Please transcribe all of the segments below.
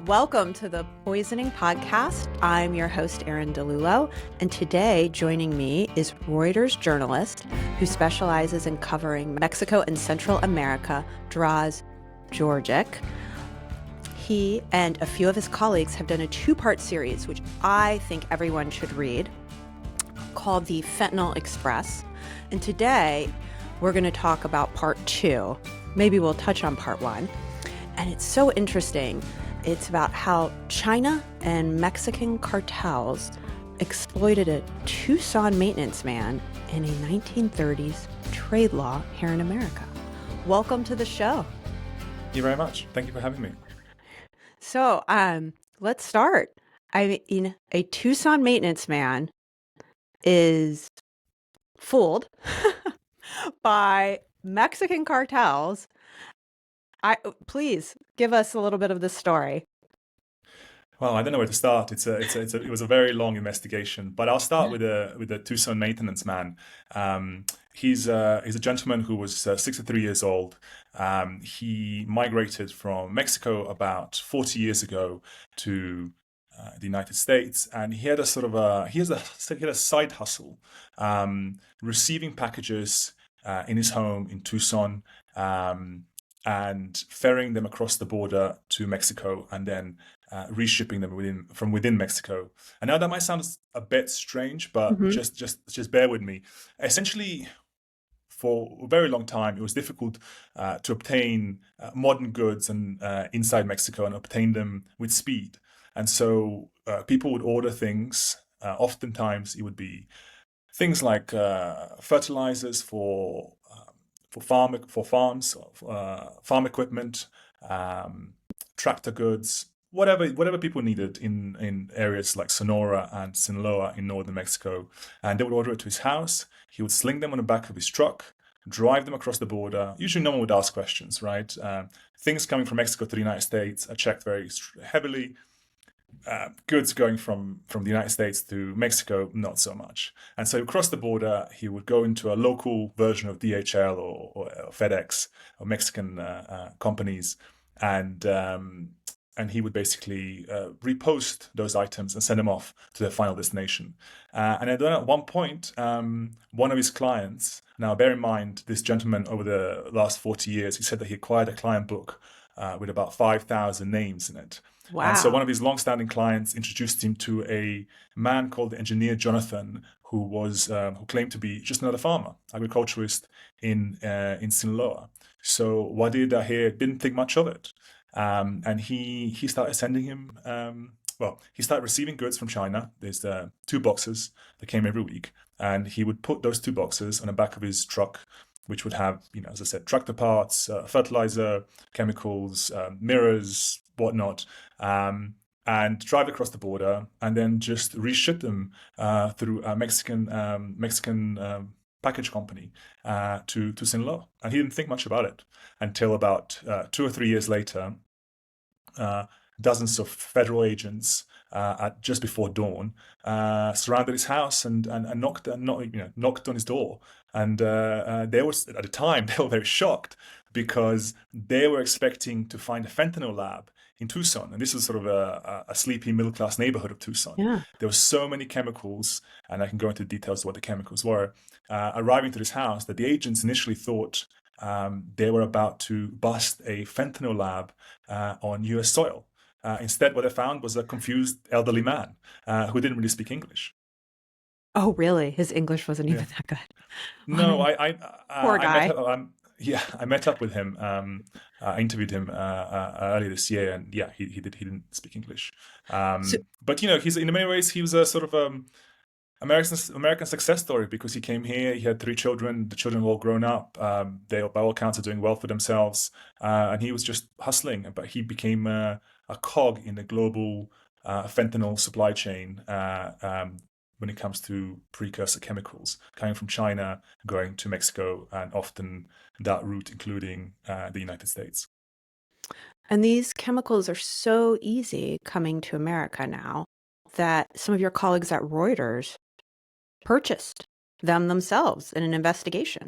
Welcome to the Poisoning Podcast. I'm your host, Erin DeLullo, and today joining me is Reuters journalist who specializes in covering Mexico and Central America, Drazen Jorgic. He and a few of his colleagues have done a two-part series, which I think everyone should read, called the Fentanyl Express. And today we're going to talk about part two. Maybe we'll touch on part one. And it's so interesting. It's about how China and Mexican cartels exploited a Tucson maintenance man in a 1930s trade law here in America. Welcome to the show. Thank you very much. Thank you for having me. So, let's start. I mean, a Tucson maintenance man is fooled by Mexican cartels. Please give us a little bit of the story. Well, I don't know where to start. It was a very long investigation, but I'll start with a Tucson maintenance man. He's a gentleman who was 63 years old. He migrated from Mexico about 40 years ago to the United States, and he had a side hustle, receiving packages in his home in Tucson. And ferrying them across the border to Mexico, and then reshipping them from within Mexico. I know that might sound a bit strange, but just bear with me. Essentially, for a very long time, it was difficult to obtain modern goods and inside Mexico and obtain them with speed. And so people would order things. Oftentimes, it would be things like fertilizers for farms, farm equipment, tractor goods, whatever people needed in areas like Sonora and Sinaloa in northern Mexico. And they would order it to his house. He would sling them on the back of his truck, drive them across the border. Usually no one would ask questions, right? Things coming from Mexico to the United States are checked very heavily. Goods going from the United States to Mexico, not so much. And so across the border, he would go into a local version of DHL or FedEx or Mexican companies, and he would basically repost those items and send them off to their final destination. And then at one point, one of his clients, now bear in mind, this gentleman over the last 40 years, he said that he acquired a client book with about 5,000 names in it. Wow. And so one of his long-standing clients introduced him to a man called the engineer Jonathan, who claimed to be just another farmer, agriculturalist in Sinaloa. So Wadida here didn't think much of it, and he started sending him. He started receiving goods from China. There's 2 boxes that came every week, and he would put those 2 boxes on the back of his truck, which would have, as I said, tractor parts, fertilizer, chemicals, mirrors, whatnot, and drive across the border, and then just reship them through a Mexican package company to Sinaloa. And he didn't think much about it until about 2 or 3 years later. Dozens of federal agents at just before dawn surrounded his house and knocked on his door. And at the time they were very shocked, because they were expecting to find a fentanyl lab in Tucson. And this was sort of a sleepy middle-class neighborhood of Tucson. Yeah. There were so many chemicals, and I can go into details of what the chemicals were, arriving to this house, that the agents initially thought they were about to bust a fentanyl lab on U.S. soil. Instead, what they found was a confused elderly man who didn't really speak English. Oh, really? His English wasn't even that good. No, Poor guy. I met up with him. I interviewed him earlier this year, and he didn't speak English. But he's, in many ways, he was a sort of American success story, because he came here. He had 3 children. The children were all grown up. They, by all accounts, are doing well for themselves. And he was just hustling, but he became a cog in the global fentanyl supply chain when it comes to precursor chemicals coming from China, going to Mexico, and often that route including the United States. And these chemicals are so easy coming to America now that some of your colleagues at Reuters purchased them themselves in an investigation.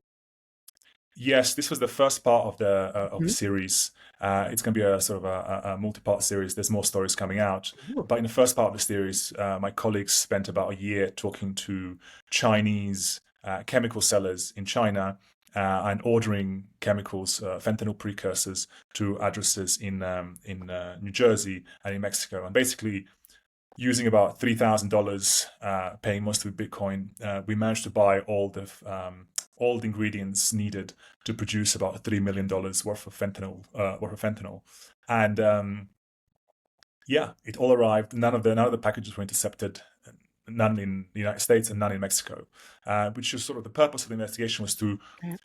Yes, this was the first part of the Mhm. series. It's going to be a sort of a multi-part series. There's more stories coming out, Ooh. but in the first part of the series, my colleagues spent about a year talking to Chinese chemical sellers in China and ordering chemicals, fentanyl precursors, to addresses in New Jersey and in Mexico, and basically using about $3,000, paying most of it Bitcoin, we managed to buy all the ingredients needed to produce about $3 million worth of fentanyl, and yeah, it all arrived. None of the packages were intercepted. None in the United States and none in Mexico, which is sort of the purpose of the investigation, was Okay.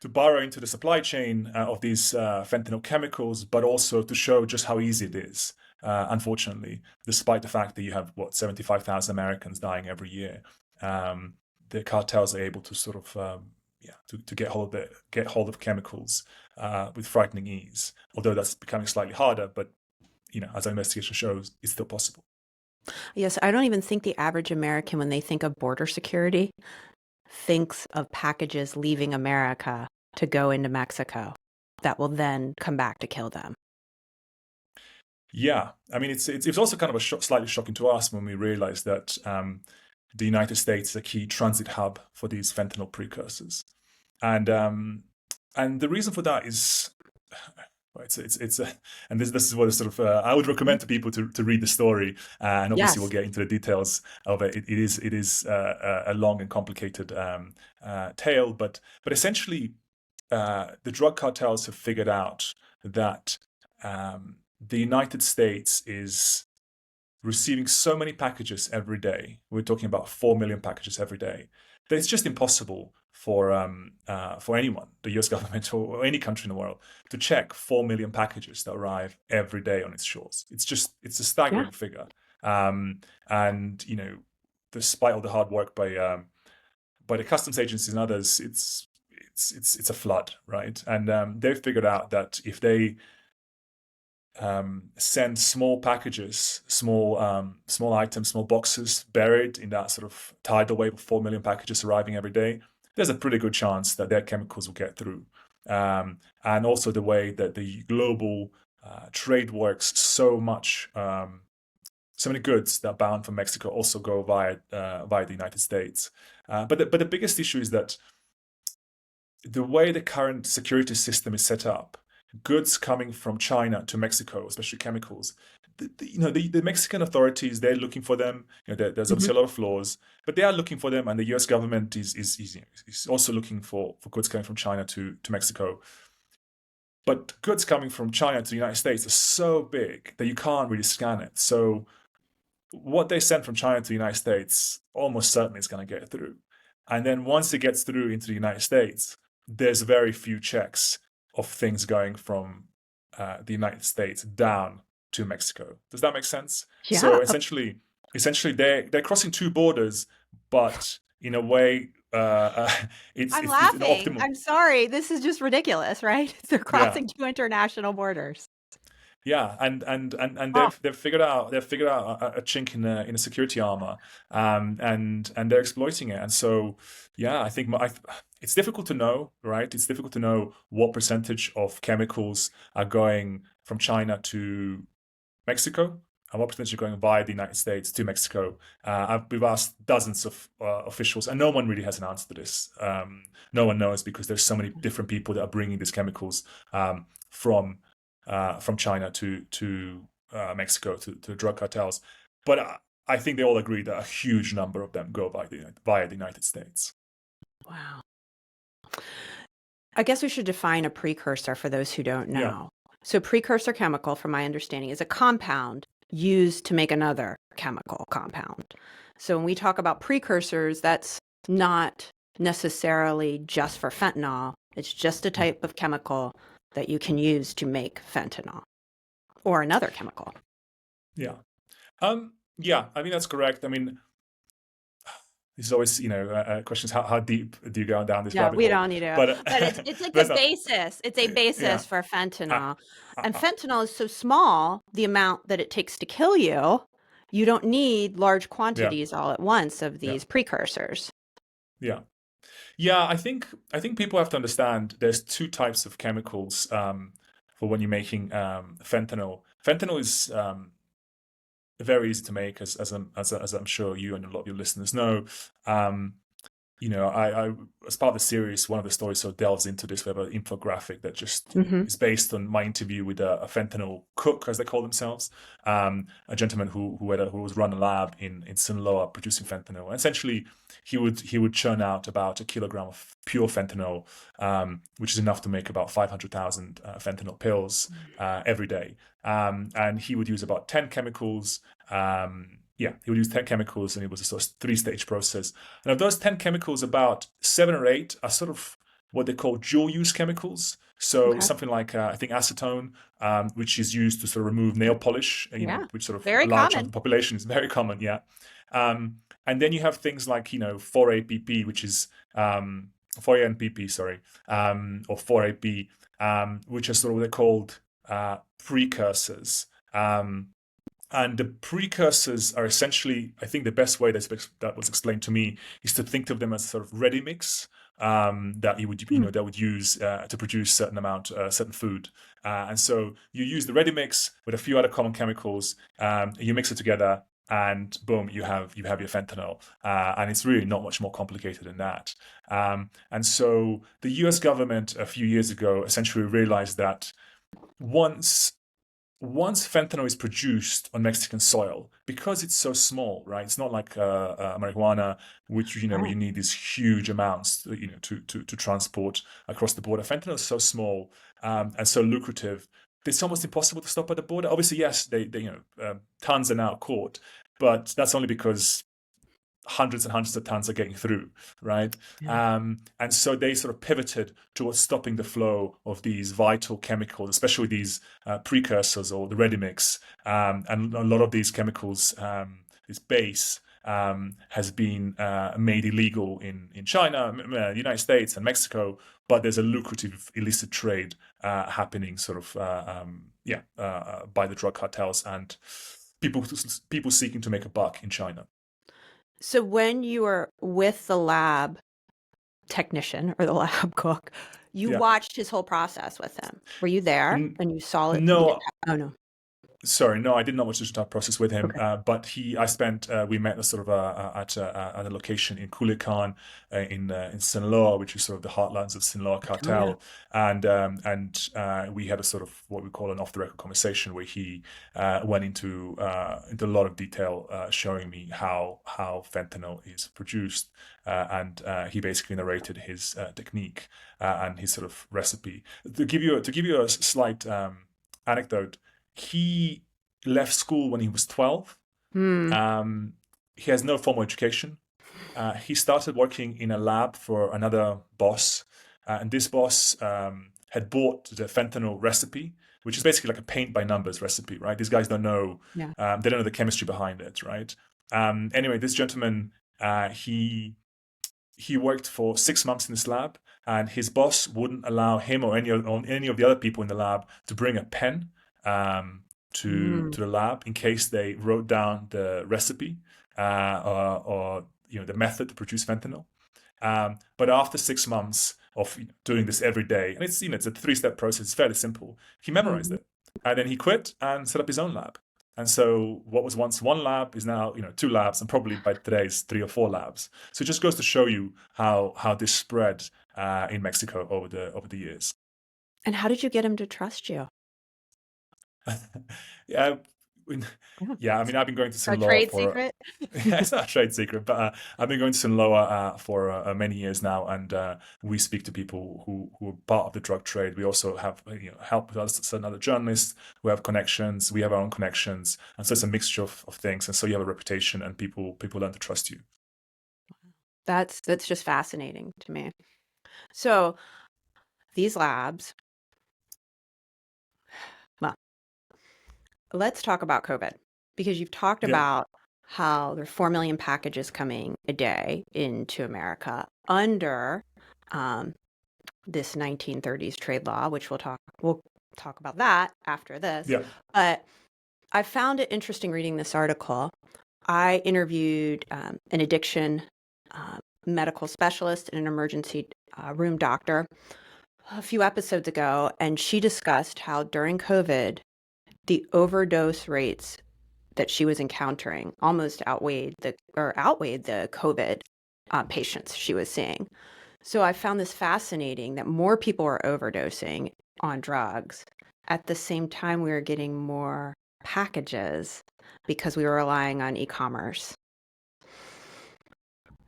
to burrow into the supply chain of these fentanyl chemicals, but also to show just how easy it is. Unfortunately, despite the fact that you have 75,000 Americans dying every year, the cartels are able to sort of to get hold of chemicals with frightening ease. Although that's becoming slightly harder, but as our investigation shows, it's still possible. Yes, I don't even think the average American, when they think of border security, thinks of packages leaving America to go into Mexico that will then come back to kill them. Yeah, I mean, it's also kind of slightly shocking to us when we realize that the United States is a key transit hub for these fentanyl precursors, and the reason for that is, well, and this is what is sort of I would recommend to people to read the story, and obviously we'll Yes. get into the details of it. It is a long and complicated tale, but essentially the drug cartels have figured out that the United States is receiving so many packages every day. We're talking about 4 million packages every day. That it's just impossible for anyone, the U.S. government or any country in the world, to check 4 million packages that arrive every day on its shores. It's a Yeah. staggering figure, and despite all the hard work by the customs agencies and others, it's a flood, right? And they've figured out that if they send small packages, small items, small boxes buried in that sort of tidal wave of 4 million packages arriving every day, there's a pretty good chance that their chemicals will get through. And also the way that the global trade works, so many goods that are bound from Mexico also go via the United States. But the biggest issue is that the way the current security system is set up, goods coming from China to Mexico, especially chemicals, the Mexican authorities, they're looking for them. There's Mhm. obviously a lot of flaws, but they are looking for them, and the U.S. government is also looking for goods coming from China to Mexico. But goods coming from China to the United States are so big that you can't really scan it. So what they send from China to the United States almost certainly is going to get through. And then once it gets through into the United States, there's very few checks of things going from the United States down to Mexico. Does that make sense? So Yeah. essentially, they're crossing two borders, but in a way, I'm it's an laughing. optimal. I'm sorry. This is just ridiculous, right? They're Yeah, crossing two international borders. yeah, and Oh, they've figured out a chink in a security armor, and they're exploiting it. And so, yeah, I think it's difficult to know, right? It's difficult to know what percentage of chemicals are going from China to Mexico and what percentage are going via the United States to Mexico. We've asked dozens of officials, and no one really has an answer to this. No one knows, because there's so many different people that are bringing these chemicals from China to Mexico to drug cartels. But I think they all agree that a huge number of them go via the United States. wow. I guess we should define a precursor for those who don't Yeah. know. So, precursor chemical, from my understanding, is a compound used to make another chemical compound. So, when we talk about precursors, that's not necessarily just for fentanyl, it's just a type of chemical that you can use to make fentanyl or another chemical. Yeah. Yeah, I mean, that's correct. I mean, this is always, questions, how deep do you go down this No, rabbit we hole? don't need to. But But it's like the that's not, basis. It's a basis yeah. for I, fentanyl. I, And I- fentanyl is so small, the amount that it takes to kill you, you don't need large yeah, quantities all at once of yeah, these precursors. yeah. Yeah, I think people have to understand there's two types of chemicals for when you're making fentanyl. Fentanyl is very easy to make, as I'm sure you and a lot of your listeners know. Um, I as part of the series, one of the stories sort of delves into this. We have an infographic that just Hmm. is based on my interview with a fentanyl cook, as they call themselves, a gentleman who was run a lab in Sinaloa producing fentanyl. And essentially, he would churn out about a kilogram of pure fentanyl, which is enough to make about 500,000 fentanyl pills every day. And he would use about 10 chemicals. He would use 10 chemicals, and it was a sort of three-stage process. And of those 10 chemicals, about seven or eight are sort of what they call dual use chemicals. So Okay. something like, I think, acetone, which is used to sort of remove nail polish, Yeah. which sort of a Very large chunk of common. the population is very common, yeah. And then you have things like, 4-APP, which is 4-ANPP, sorry, or 4-AP, which are sort of what they're called precursors. And the precursors are essentially, I think the best way that was explained to me is to think of them as sort of ready mix that you would Hmm. that would use to produce certain food. And so you use the ready mix with a few other common chemicals. You mix it together, and boom, you have your fentanyl. And it's really not much more complicated than that. And so the U.S. government a few years ago essentially realized that once once fentanyl is produced on Mexican soil, because it's so small, right? It's not like marijuana, which where Right. you need these huge amounts, to transport across the border. Fentanyl is so small and so lucrative. It's almost impossible to stop at the border. Obviously, yes, tons are now caught, but that's only because hundreds and hundreds of tons are getting through, right? Yeah. And so they sort of pivoted towards stopping the flow of these vital chemicals, especially these precursors or the ready mix. And a lot of these chemicals, this base, has been made illegal in China, the United States, and Mexico. But there's a lucrative illicit trade happening, sort of, by the drug cartels and people seeking to make a buck in China. So when you were with the lab technician or the lab cook, you Yeah. watched his whole process with him. Were you there N- and you saw it? You didn't No, have, oh no. sorry, no, I did not watch the entire process with him. Okay. But we met sort of at a location in Culiacan, in Sinaloa, which is sort of the heartlands of Sinaloa Oh yeah. cartel, and we had a sort of what we call an off-the-record conversation where he went into a lot of detail, showing me how fentanyl is produced, and he basically narrated his technique and his sort of recipe. To give you a slight anecdote, he left school when he was 12. Hmm. Um, he has no formal education. He started working in a lab for another boss, and this boss had bought the fentanyl recipe, which is basically like a paint by numbers recipe, right? These guys don't know, Yeah. they don't know the chemistry behind it, right? Anyway, this gentleman, he worked for 6 months in this lab, and his boss wouldn't allow him or any of the other people in the lab to bring a pen um, to Hmm. the lab in case they wrote down the recipe or the method to produce fentanyl. But after 6 months of doing this every day, and it's a three-step process, it's fairly simple. He memorized Hmm. it, and then he quit and set up his own lab. And so what was once one lab is now two labs, and probably by today is three or four labs. So it just goes to show you how this spread in Mexico over the years. And how did you get him to trust you? Yeah, Yeah. yeah. I mean, I've been going to A Sinaloa trade for. secret? It's not a trade secret, but I've been going to Sinaloa for many years now, and we speak to people who are part of the drug trade. We also have help with us, certain other journalists who have connections. We have our own connections, and so it's a mixture of things. And so you have a reputation, and people learn to trust you. That's just fascinating to me. So these labs, well, let's talk about COVID because you've talked Yeah, about how there are 4 million packages coming a day into America under um, this 1930s trade law, which we'll talk about that after this. yeah, But I found it interesting reading this article. I interviewed an addiction medical specialist and an emergency room doctor a few episodes ago, and she discussed how during COVID, the overdose rates that she was encountering almost outweighed the COVID patients she was seeing. So I found this fascinating that more people were overdosing on drugs. At the same time, we were getting more packages because we were relying on e-commerce.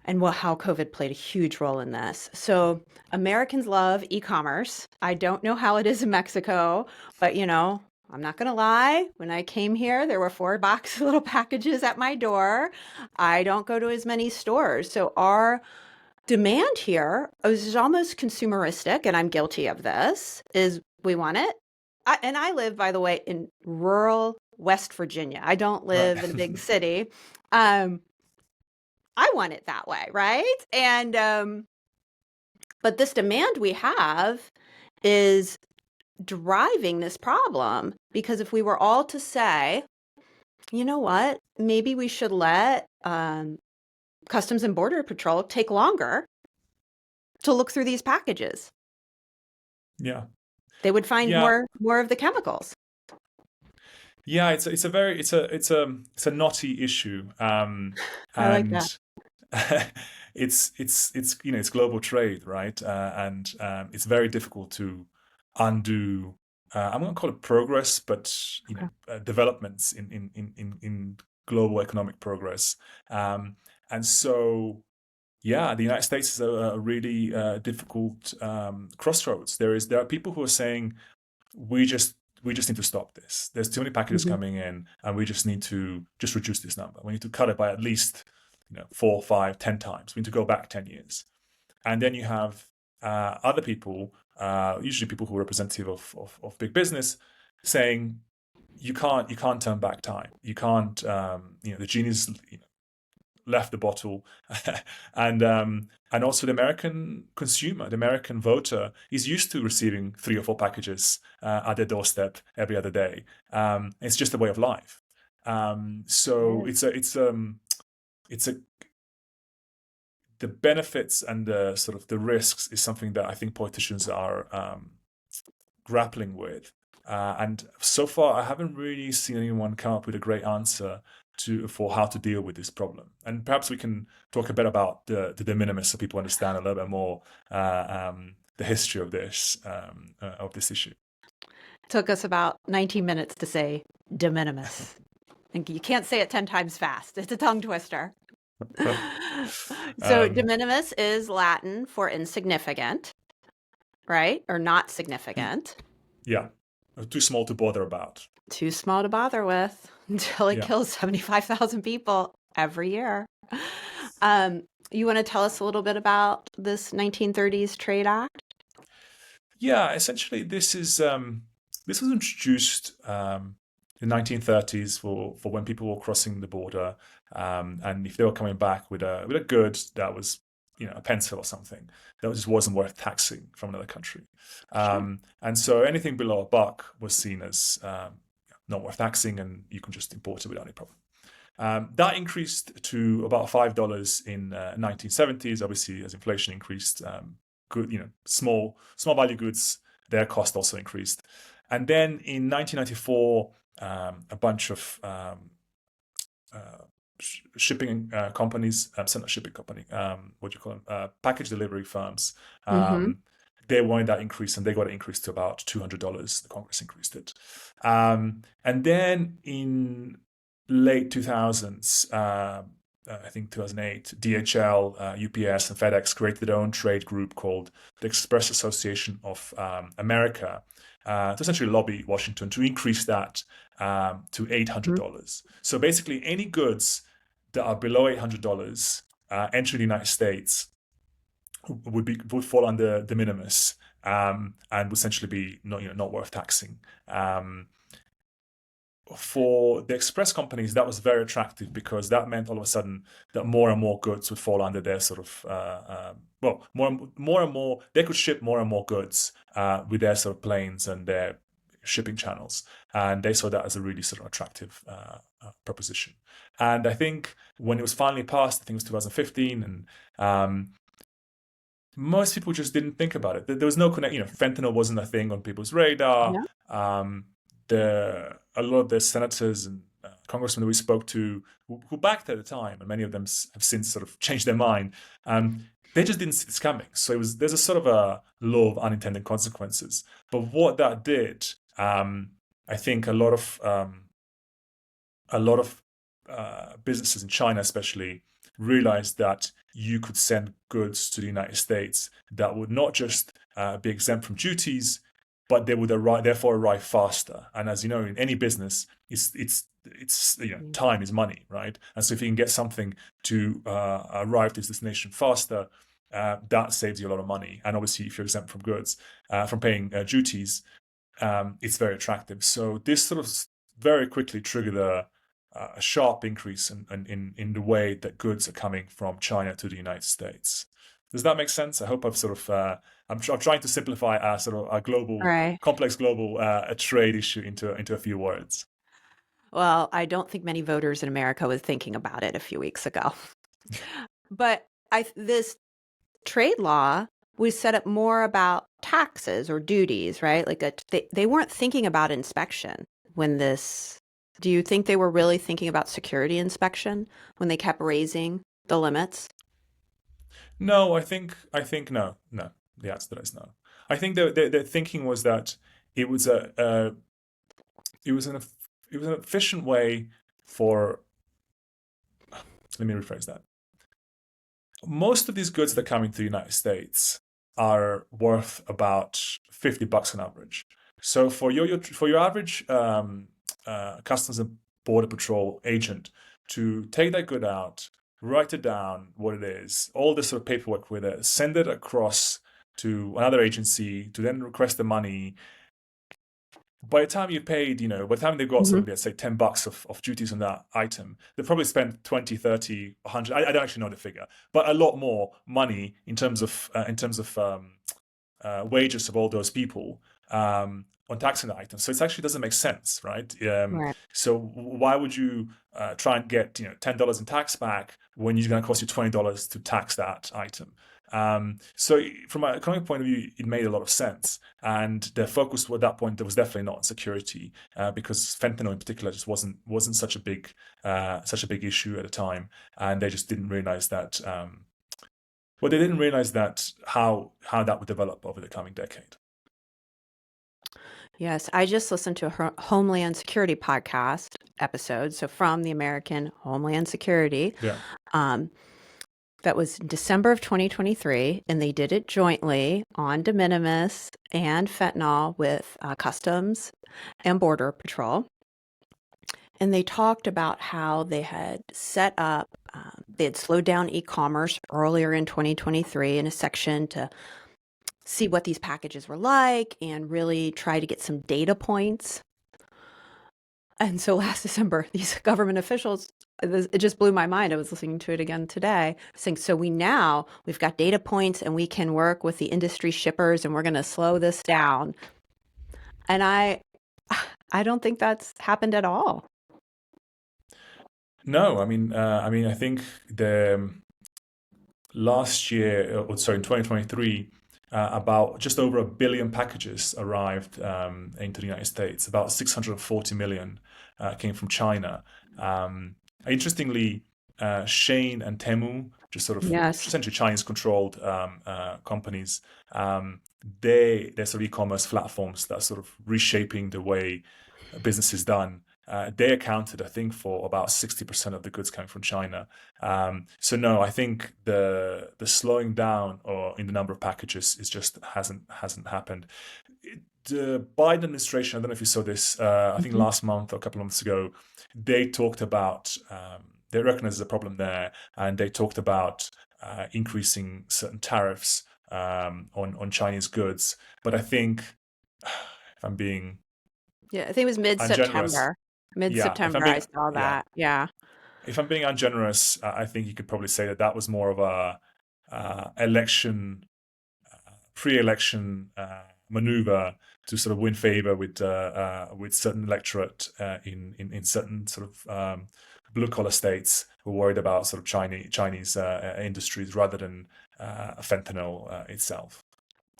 And how COVID played a huge role in this. So Americans love e-commerce. I don't know how it is in Mexico, but I'm not going to lie. When I came here, there were 4 little packages at my door. I don't go to as many stores. So our demand here is almost consumeristic, and I'm guilty of this, is we want it. And I live, by the way, in rural West Virginia. I don't live in a big city. I want it that way, right? And but this demand we have is driving this problem, because if we were all to say, you know what, maybe we should let Customs and Border Patrol take longer to look through these packages. Yeah. They would find more of the chemicals. Yeah, it's a knotty issue. I like that. It's global trade, right? And it's very difficult to undo. I'm going to call it progress, but developments in global economic progress. And so, the United States is a really difficult crossroads. There are people who are saying we just need to stop this. There's too many packages coming in, and we just need to reduce this number. We need to cut it by at least 4, 5, 10 times. We need to go back 10 years. And then you have other people, usually people who are representative of big business, saying you can't turn back time. You can't. The genie's left the bottle, and also the American consumer, the American voter, is used to receiving 3 or 4 packages at their doorstep every other day. It's just a way of life. So the benefits and the sort of the risks is something that I think politicians are grappling with. And so far, I haven't really seen anyone come up with a great answer for how to deal with this problem. And perhaps we can talk a bit about the de minimis, so people understand a little bit more the history of this issue. It took us about 19 minutes to say de minimis. And you can't say it 10 times fast. It's a tongue twister. So de minimis is Latin for insignificant, right? Or not significant. Yeah. Too small to bother about. Too small to bother with until it kills 75,000 people every year. You want to tell us a little bit about this 1930s Trade Act? Yeah, essentially this was introduced in the 1930s for when people were crossing the border, and if they were coming back with a good that was a pencil or something, that just wasn't worth taxing from another country. Sure. And so anything below $1 was seen as not worth taxing, and you can just import it without any problem. That increased to about $5 in 1970s. Obviously, as inflation increased, small value goods, their cost also increased. And then in 1994, a bunch of shipping companies, not shipping company, what do you call them? Package delivery firms. They wanted that increase, and they got it increased to about $200. The Congress increased it. And then in late 2000s, I think 2008, DHL, UPS, and FedEx created their own trade group called the Express Association of America to essentially lobby Washington to increase that to $800. So basically, any goods that are below $800 entering the United States would fall under de minimis and would essentially be not worth taxing. For the express companies, that was very attractive because that meant all of a sudden that more and more goods would fall under their sort of more and more they could ship more and more goods with their sort of planes and their shipping channels, and they saw that as a really sort of attractive proposition. And I think when it was finally passed, I think it was 2015, and most people just didn't think about it. There was no connect. Fentanyl wasn't a thing on people's radar. Yeah. A lot of the senators and congressmen that we spoke to, who backed at the time, and many of them have since sort of changed their mind. They just didn't see this coming. So there's a sort of a law of unintended consequences. But what that did, I think a lot of businesses in China, especially, realized that you could send goods to the United States that would not just be exempt from duties, but they would therefore arrive faster. And as you know, in any business, it's time is money, right? And so if you can get something to arrive to its destination faster, that saves you a lot of money. And obviously, if you're exempt from goods, from paying duties, it's very attractive. So this sort of very quickly triggered a sharp increase in the way that goods are coming from China to the United States. Does that make sense? I hope I've sort of I'm trying to simplify a sort of a global, Right. complex global trade issue into a few words. Well, I don't think many voters in America was thinking about it a few weeks ago. But this trade law was set up more about taxes or duties, right? Like they weren't thinking about inspection when this. Do you think they were really thinking about security inspection when they kept raising the limits? No, I think no. The answer to that is no. I think the thinking was that it was an efficient way for. Let me rephrase that. Most of these goods that come into the United States are worth about $50 on average. So for your average Customs and Border Patrol agent to take that good out, write it down, what it is, all this sort of paperwork with it, send it across to another agency to then request the money. By the time you paid, by the time they got sort of, let's say, $10 of duties on that item, they probably spent 20, 30, 100. I don't actually know the figure, but a lot more money in terms of wages of all those people on taxing the item. So it actually doesn't make sense, right? Right. So why would you try and get $10 in tax back when it's going to cost you $20 to tax that item? So from an economic point of view, it made a lot of sense. And the focus at that point, there was definitely not on security, because fentanyl in particular just wasn't such a big issue at the time, and they just didn't realize that. They didn't realize that how that would develop over the coming decade. Yes, I just listened to a Homeland Security podcast episode. So from the American Homeland Security. Yeah. That was December of 2023, and they did it jointly on de minimis and fentanyl with Customs and Border Patrol. And they talked about how they had set up, they had slowed down e-commerce earlier in 2023 in a section to see what these packages were like and really try to get some data points. And so last December, these government officials, it just blew my mind. I was listening to it again today, saying, so we've got data points and we can work with the industry shippers and we're going to slow this down. And I don't think that's happened at all. No, I think the last year, in 2023, about just over 1 billion packages arrived into the United States. About 640 million came from China. Interestingly, Shein and Temu, just sort of essentially Chinese-controlled companies, they're sort of e-commerce platforms that are sort of reshaping the way business is done. They accounted, I think, for about 60% of the goods coming from China. So no, I think the slowing down or in the number of packages is just hasn't happened. The Biden administration, I don't know if you saw this, I think last month or a couple of months ago, they talked about, they recognized there's a problem there, and they talked about increasing certain tariffs on Chinese goods. But I think, if I'm being I think it was mid-September. Mid-September, I saw that. Yeah. If I'm being ungenerous, I think you could probably say that was more of a pre-election maneuver to sort of win favor with certain electorate in certain sort of blue collar states who are worried about sort of Chinese industries rather than fentanyl itself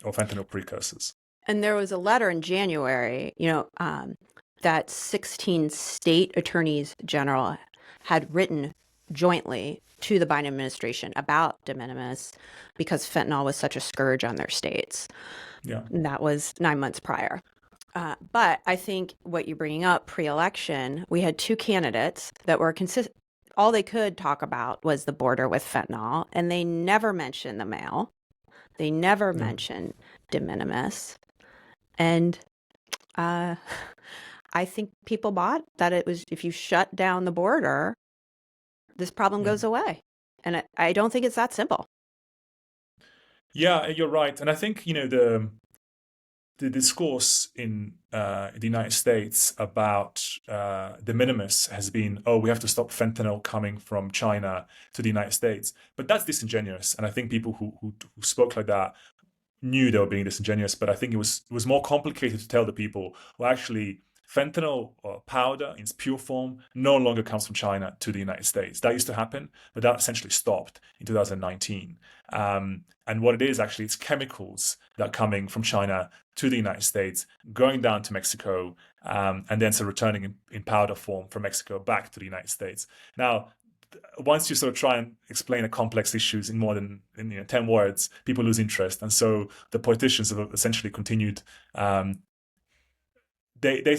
or fentanyl precursors. And there was a letter in January, that 16 state attorneys general had written jointly to the Biden administration about de minimis because fentanyl was such a scourge on their states. Yeah. And that was 9 months prior. But I think what you're bringing up pre-election, we had two candidates that were consistent. All they could talk about was the border with fentanyl, and they never mentioned the mail. They never mentioned de minimis. And I think people bought that it was, if you shut down the border, this problem goes away. And I don't think it's that simple. Yeah, you're right. And I think, the discourse in the United States about de minimis has been, oh, we have to stop fentanyl coming from China to the United States. But that's disingenuous. And I think people who spoke like that knew they were being disingenuous. But I think it was more complicated to tell the people, well, actually, fentanyl powder in its pure form no longer comes from China to the United States. That used to happen, but that essentially stopped in 2019. And what it is actually, it's chemicals that are coming from China to the United States, going down to Mexico, and then sort of returning in powder form from Mexico back to the United States. Now, once you sort of try and explain a complex issues in more than 10 words, people lose interest. And so the politicians have essentially continued. They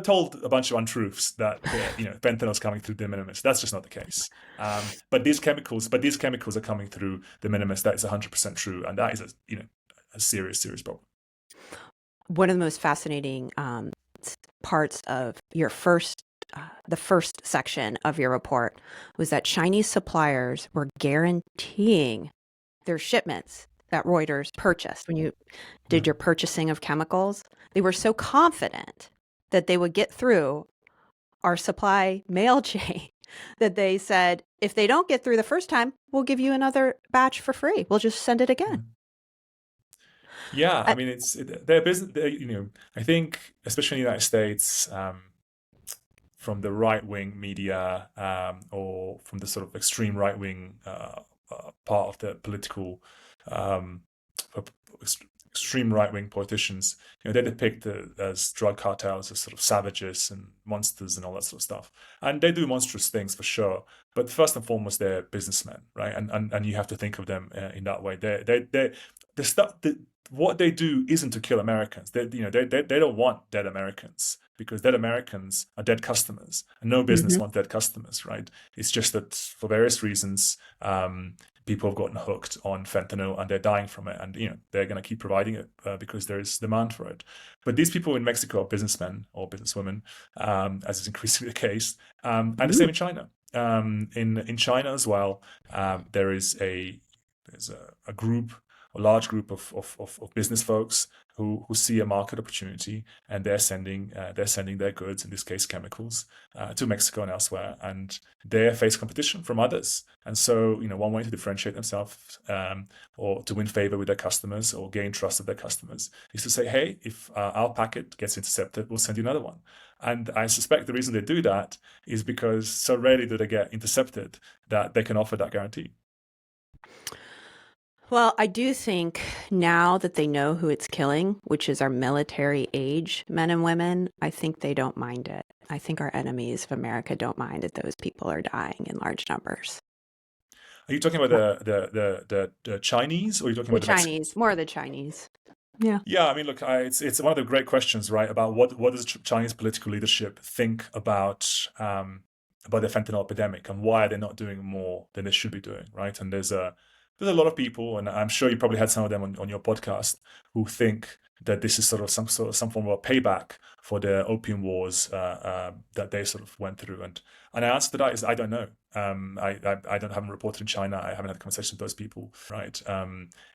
told a bunch of untruths that fentanyl is coming through de minimis. That's just not the case. But these chemicals are coming through de minimis. That is 100% true, and that is a serious problem. One of the most fascinating parts of your the first section of your report was that Chinese suppliers were guaranteeing their shipments that Reuters purchased. When you did your purchasing of chemicals, they were so confident that they would get through our supply mail chain that they said, if they don't get through the first time, we'll give you another batch for free. We'll just send it again. Yeah, I mean, it's their business. I think, especially in the United States, from the right-wing media or from the sort of extreme right-wing part of the political, extreme right-wing politicians, they depict as drug cartels as sort of savages and monsters and all that sort of stuff. And they do monstrous things for sure. But first and foremost, they're businessmen, right? And you have to think of them in that way. What they do isn't to kill Americans. They don't want dead Americans, because dead Americans are dead customers, and no business wants dead customers, right? It's just that for various reasons, people have gotten hooked on fentanyl and they're dying from it, and they're going to keep providing it because there is demand for it. But these people in Mexico are businessmen or businesswomen, as is increasingly the case, and the same in China. In China as well, there's a large group of business folks who see a market opportunity, and they're sending their goods, in this case chemicals, to Mexico and elsewhere, and they face competition from others. And so, one way to differentiate themselves or to win favor with their customers or gain trust of their customers is to say, hey, if our packet gets intercepted, we'll send you another one. And I suspect the reason they do that is because so rarely do they get intercepted that they can offer that guarantee. Well, I do think now that they know who it's killing, which is our military age men and women, I think they don't mind it. I think our enemies of America don't mind that those people are dying in large numbers. Are you talking about the Chinese, or are you talking about the Chinese? More of the Chinese. Yeah. Yeah, I mean, look, it's one of the great questions, right? About what does Chinese political leadership think about the fentanyl epidemic, and why are they not doing more than they should be doing, right? And there's a lot of people, and I'm sure you probably had some of them on your podcast, who think that this is some form of a payback for the opium wars that they sort of went through. And the answer to that is I don't know. I haven't reported in China. I haven't had conversations with those people, right?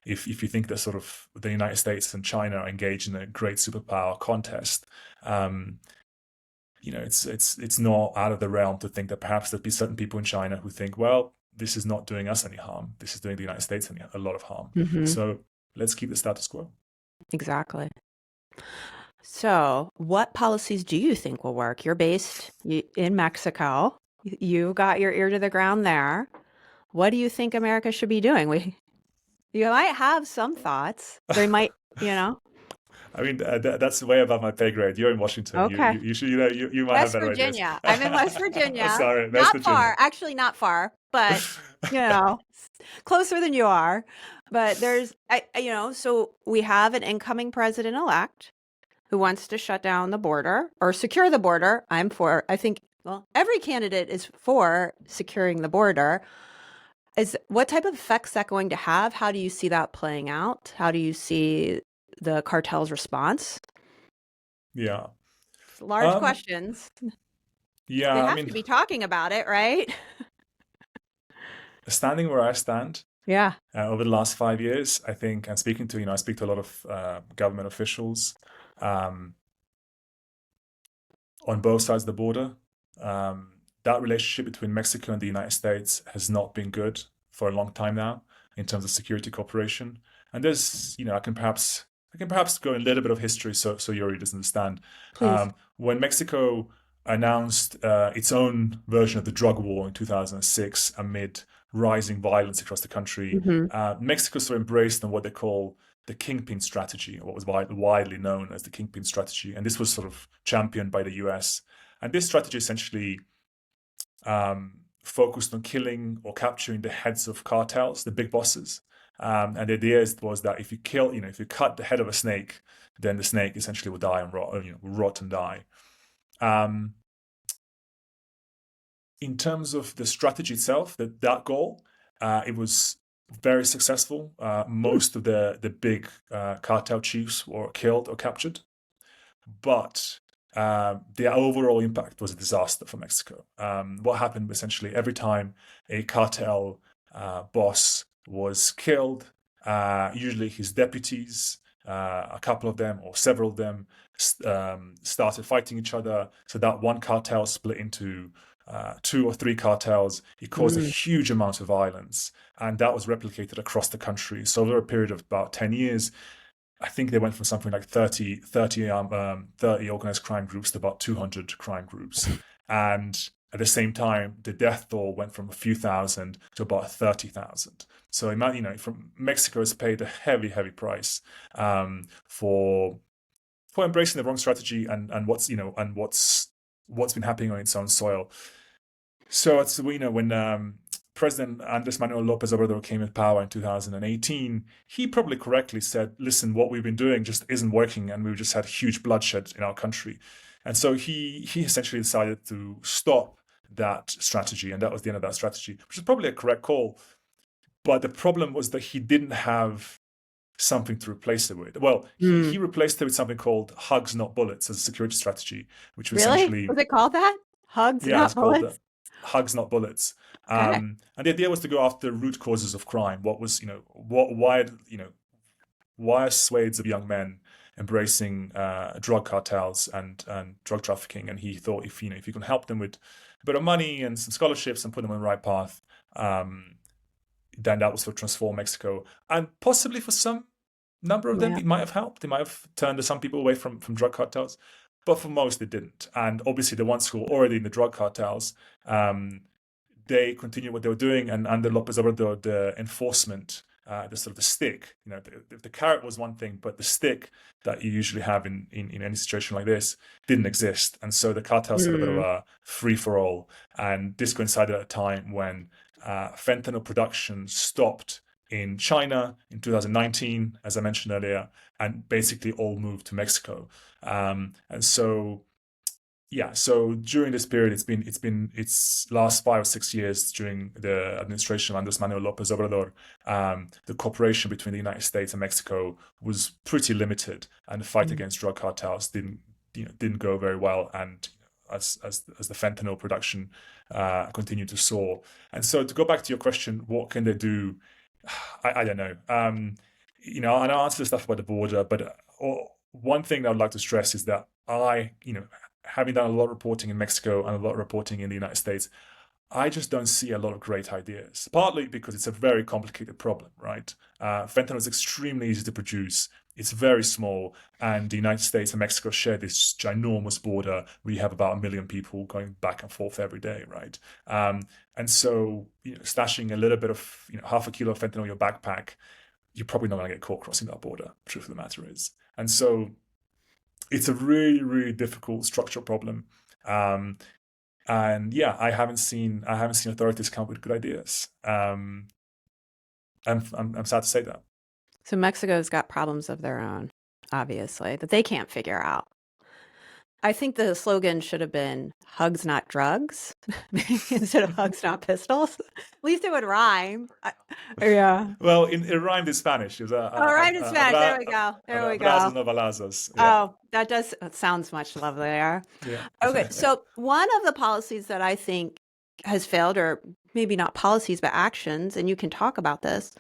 If you think that sort of the United States and China are engaged in a great superpower contest, it's not out of the realm to think that perhaps there'd be certain people in China who think, well, this is not doing us any harm. This is doing the United States a lot of harm. So let's keep the status quo. Exactly. So, what policies do you think will work? You're based in Mexico. You got your ear to the ground there. What do you think America should be doing? You might have some thoughts. They might, you know. I mean, that's way above my pay grade. You're in Washington. Okay. You should you might have West better ideas. Virginia. I'm in West Virginia. Sorry, West Not Virginia. far. Actually, not far, but closer than you are. But so we have an incoming president-elect who wants to shut down the border or secure the border. I think, well, every candidate is for securing the border. What type of effects that going to have? How do you see that playing out? How do you see the cartel's response? Yeah. Large Um, questions. yeah, They I have to mean, be talking about it, right? standing where I stand Yeah. over the last 5 years, I think, and speaking to, I speak to a lot of government officials um, on both sides of the border. That relationship between Mexico and the United States has not been good for a long time now in terms of security cooperation. And there's, I can perhaps go in a little bit of history so your readers understand. Please. When Mexico announced its own version of the drug war in 2006 amid rising violence across the country, Hmm. Mexico sort of embraced on what they call the kingpin strategy, or what was widely known as the kingpin strategy. And this was sort of championed by the US. And this strategy essentially focused on killing or capturing the heads of cartels, the big bosses. And the idea was that if you if you cut the head of a snake, then the snake essentially will die and rot and die. Um, in terms of the strategy itself, that goal, it was very successful. Most of the big cartel chiefs were killed or captured, but the overall impact was a disaster for Mexico. What happened essentially every time a cartel boss was killed, usually his deputies, a couple of them or several of them, started fighting each other. So that one cartel split into two or three cartels. It caused a Mm. huge amount of violence, and that was replicated across the country. So over a period of about 10 years, I think they went from something like 30 organized crime groups to about 200 crime groups. And at the same time, the death toll went from a few thousand to about 30,000. So imagine, from Mexico has paid a heavy, heavy price for embracing the wrong strategy and what's been happening on its own soil. So as we know, when President Andres Manuel Lopez Obrador came in power in 2018, he probably correctly said, listen, what we've been doing just isn't working, and we've just had huge bloodshed in our country. And so he essentially decided to stop that strategy, and that was the end of that strategy, which is probably a correct call. But the problem was that he didn't have something to replace it with. Well, he replaced it with something called hugs, not bullets, as a security strategy, which was Really? essentially, Was it called that? Hugs, yeah, not it's called bullets? hugs, not bullets. Okay. And the idea was to go after root causes of crime. What was, why are swathes of young men embracing drug cartels and drug trafficking? And he thought if you can help them with a bit of money and some scholarships and put them on the right path, then that was what transformed Mexico. And possibly for some number of them, Yeah. it might have helped. It might have turned some people away from drug cartels. But for most, it didn't. And obviously, the ones who were already in the drug cartels, they continued what they were doing. And under Lopez Obrador, the enforcement, the sort of the stick, the carrot was one thing, but the stick that you usually have in any situation like this didn't exist. And so the cartels had a bit of a free for all. And this coincided at a time when fentanyl production stopped in China in 2019, as I mentioned earlier, and basically all moved to Mexico. And so, yeah, so during this period, it's last 5 or 6 years during the administration of Andres Manuel Lopez Obrador, the cooperation between the United States and Mexico was pretty limited, and the fight against drug cartels didn't go very well, and as the fentanyl production continued to soar. And so, to go back to your question, what can they do? I don't know. And I'll answer the stuff about the border, but one thing that I'd like to stress is that having done a lot of reporting in Mexico and a lot of reporting in the United States, I just don't see a lot of great ideas, partly because it's a very complicated problem, right? Fentanyl is extremely easy to produce. It's very small, and the United States and Mexico share this ginormous border where you have about 1 million people going back and forth every day, right? And so, stashing a little bit of, half a kilo of fentanyl in your backpack, you're probably not going to get caught crossing that border. The truth of the matter is, and so it's a really, really difficult structural problem. And yeah, I haven't seen authorities come up with good ideas. I'm sad to say that. So Mexico's got problems of their own, obviously, that they can't figure out. I think the slogan should have been "Hugs, not drugs," instead of "Hugs, not pistols." At least it would rhyme. Yeah. Well, it rhymed in Spanish. It was Right in Spanish. There we go. There we abrazos, go. no balazos. Yeah. Oh, that sounds much lovelier. Yeah. Okay, so one of the policies that I think has failed, or maybe not policies, but actions, and you can talk about this,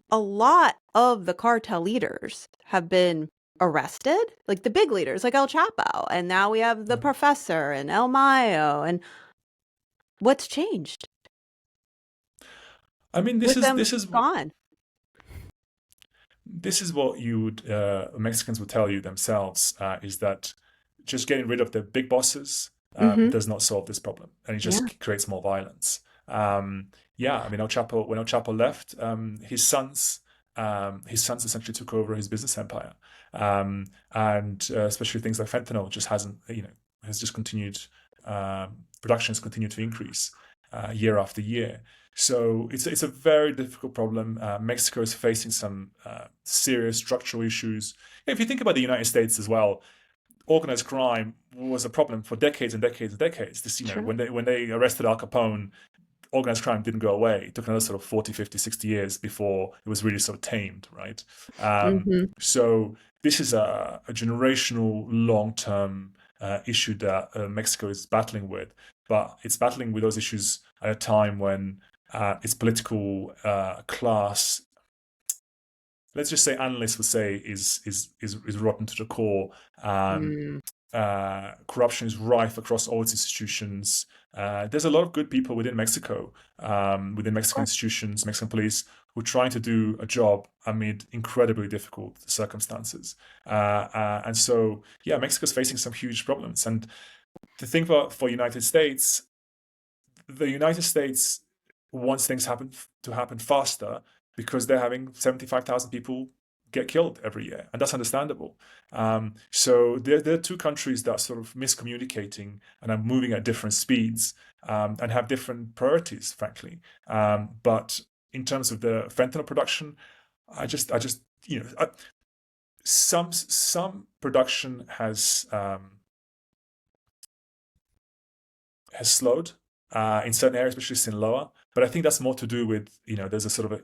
a lot of the cartel leaders have been arrested, like the big leaders, like El Chapo, and now we have the professor and El Mayo, and what's changed? I mean, this is gone. This is what Mexicans would tell you themselves, is that just getting rid of the big bosses does not solve this problem, and it just creates more violence. I mean, when El Chapo left, his sons essentially took over his business empire, and especially things like fentanyl has just continued. Production has continued to increase year after year. So it's a very difficult problem. Mexico is facing some serious structural issues. If you think about the United States as well, organized crime was a problem for decades and decades and decades. When they arrested Al Capone, organized crime didn't go away. It took another sort of 40, 50, 60 years before it was really sort of tamed, right? So this is a generational, long-term issue that Mexico is battling with, but it's battling with those issues at a time when its political class, let's just say analysts would say, is rotten to the core. Corruption is rife across all its institutions. There's a lot of good people within Mexico, within Mexican institutions, Mexican police, who are trying to do a job amid incredibly difficult circumstances. And so, yeah, Mexico's facing some huge problems. And the thing for United States, the United States wants things to happen faster because they're having 75,000 people get killed every year, and that's understandable. So there are two countries that are sort of miscommunicating and are moving at different speeds and have different priorities, frankly. But in terms of the fentanyl production, some production has slowed in certain areas, especially Sinaloa. But I think that's more to do with, there's a sort of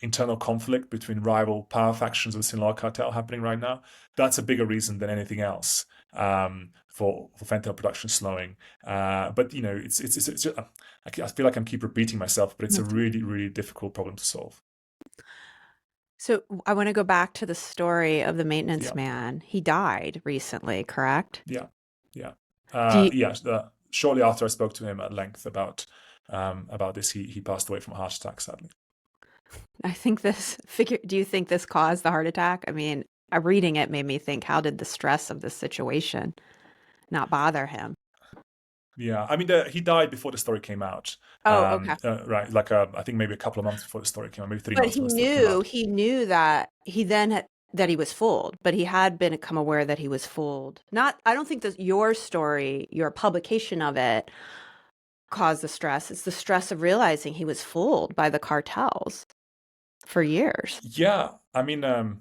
internal conflict between rival power factions of the Sinaloa cartel happening right now. That's a bigger reason than anything else for fentanyl production slowing. But it's I feel like I keep repeating myself, but it's a really, really difficult problem to solve. So I want to go back to the story of the maintenance man. He died recently, correct? Yeah. Shortly after I spoke to him at length about this, he passed away from a heart attack, sadly. I think do you think this caused the heart attack? I mean, reading it made me think, how did the stress of this situation not bother him? Yeah, I mean, he died before the story came out. Oh, okay. Right, like I think maybe a couple of months before the story came out, maybe 3 months before the story came out. He knew that that he was fooled, but he had become aware that he was fooled. I don't think that your story, your publication of it, caused the stress. It's the stress of realizing he was fooled by the cartels for years. Yeah, I imagine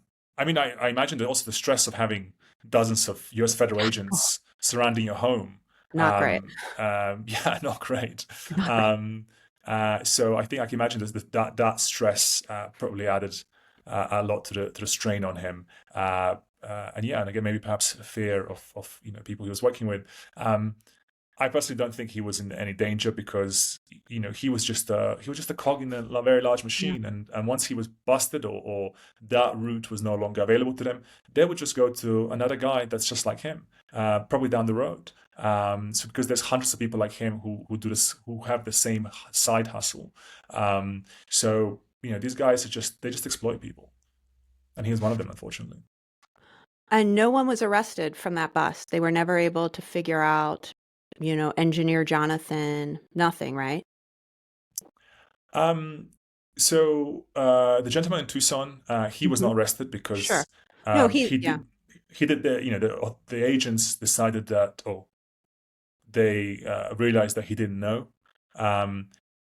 that also the stress of having dozens of U.S. federal agents surrounding your home. Not great. Yeah, not great. So I think I can imagine that stress probably added a lot to the strain on him. And again, maybe perhaps fear of people he was working with. I personally don't think he was in any danger because he was just a cog in a very large machine, and once he was busted or that route was no longer available to them, they would just go to another guy that's just like him. probably down the road. So because there's hundreds of people like him who do this, who have the same side hustle. So these guys they just exploit people, and he was one of them, unfortunately. And no one was arrested from that bust. They were never able to figure out, engineer Jonathan, nothing, right? So the gentleman in Tucson, he was not arrested because Sure. No, he did the agents decided that, they realized that he didn't know.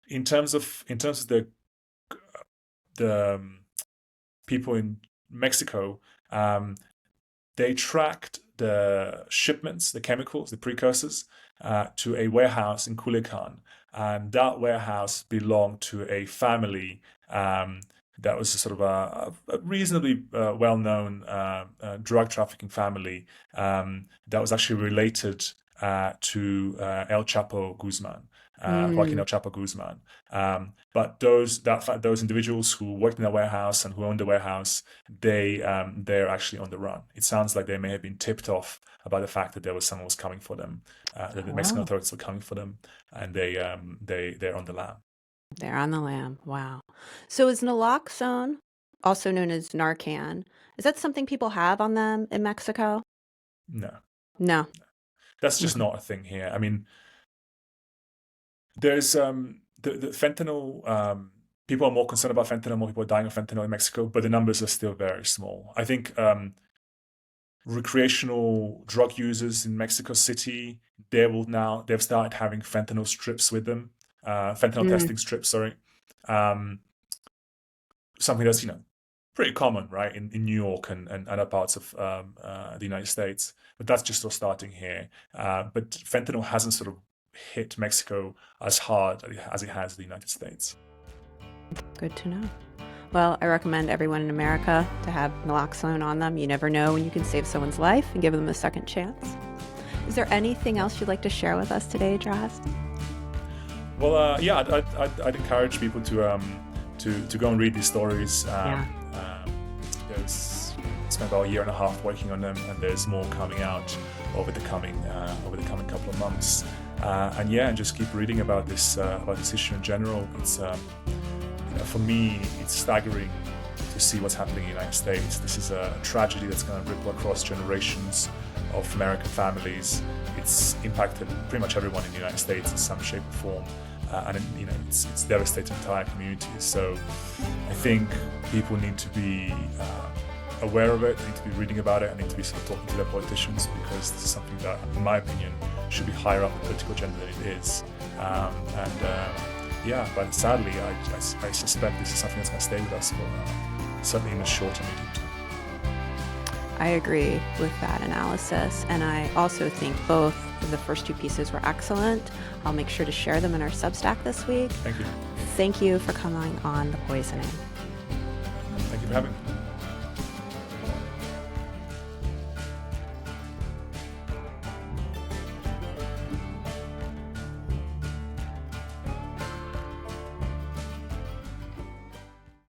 In terms of the people in Mexico, they tracked the shipments, the chemicals, the precursors, to a warehouse in Culiacan, and that warehouse belonged to a family that was a sort of a reasonably well-known drug trafficking family that was actually related to El Chapo Guzman, Joaquin El Chapo Guzman. But those individuals who worked in the warehouse and who owned the warehouse, they're actually on the run. It sounds like they may have been tipped off about the fact that there was someone was coming for them, that the Mexican authorities were coming for them, and they're on the lam. They're on the lam. Wow. So is naloxone, also known as Narcan, is that something people have on them in Mexico? No. That's just not a thing here. I mean, there's the fentanyl. People are more concerned about fentanyl. More people are dying of fentanyl in Mexico, but the numbers are still very small. I think recreational drug users in Mexico City, they've started having fentanyl strips with them, fentanyl testing strips. Sorry, something that's pretty common, right, in New York and other parts of the United States. But that's just still starting here. But fentanyl hasn't sort of hit Mexico as hard as it has the United States. Good to know. Well, I recommend everyone in America to have naloxone on them. You never know when you can save someone's life and give them a second chance. Is there anything else you'd like to share with us today, Draz? Well, I'd encourage people to go and read these stories. Spent about a year and a half working on them, and there's more coming out over the coming couple of months. And just keep reading about this issue in general. It's for me, it's staggering to see what's happening in the United States. This is a tragedy that's going to ripple across generations of American families. It's impacted pretty much everyone in the United States in some shape or form. It's devastated entire communities. So I think people need to be aware of it, they need to be reading about it, and need to be sort of talking to their politicians, because this is something that, in my opinion, should be higher up the political agenda than it is. But sadly, I suspect this is something that's going to stay with us for certainly in the short and medium term. I agree with that analysis, and I also think both of the first two pieces were excellent. I'll make sure to share them in our Substack this week. Thank you. Thank you for coming on The Poisoning. Thank you for having me.